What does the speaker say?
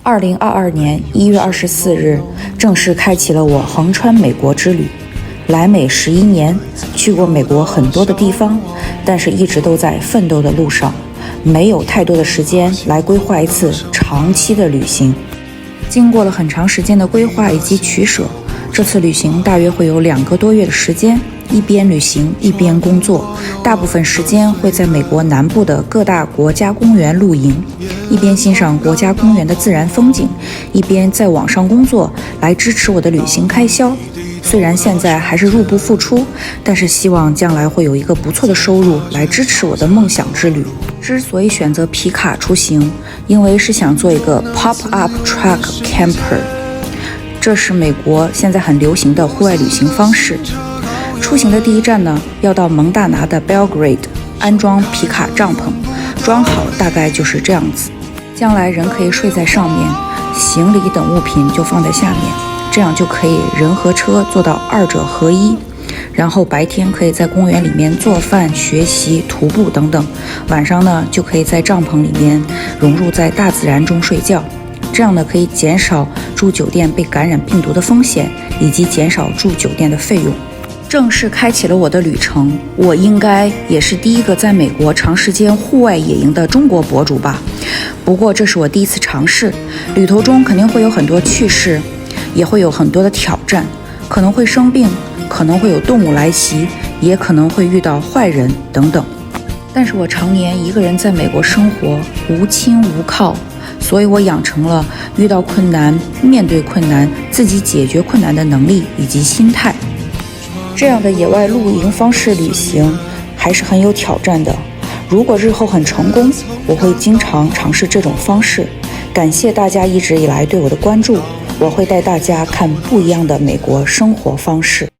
2022年1月24日，正式开启了我横穿美国之旅。来美11年，去过美国很多的地方，但是一直都在奋斗的路上，没有太多的时间来规划一次长期的旅行。经过了很长时间的规划以及取舍，这次旅行大约会有2个多月的时间，一边旅行一边工作，大部分时间会在美国南部的各大国家公园露营，一边欣赏国家公园的自然风景，一边在网上工作来支持我的旅行开销。虽然现在还是入不敷出，但是希望将来会有一个不错的收入来支持我的梦想之旅。之所以选择皮卡出行，因为是想做一个 pop-up truck camper， 这是美国现在很流行的户外旅行方式。出行的第一站呢，要到蒙大拿的 Belgrade 安装皮卡帐篷，装好大概就是这样子。将来人可以睡在上面，行李等物品就放在下面，这样就可以人和车做到2者合一。然后白天可以在公园里面做饭、学习、徒步等等，晚上呢就可以在帐篷里面融入在大自然中睡觉。这样呢可以减少住酒店被感染病毒的风险，以及减少住酒店的费用。正式开启了我的旅程，我应该也是第一个在美国长时间户外野营的中国博主吧。不过这是我第一次尝试，旅途中肯定会有很多趣事，也会有很多的挑战，可能会生病，可能会有动物来袭，也可能会遇到坏人等等。但是我常年一个人在美国生活，无亲无靠，所以我养成了遇到困难、面对困难、自己解决困难的能力以及心态。这样的野外露营方式旅行还是很有挑战的。如果日后很成功，我会经常尝试这种方式。感谢大家一直以来对我的关注，我会带大家看不一样的美国生活方式。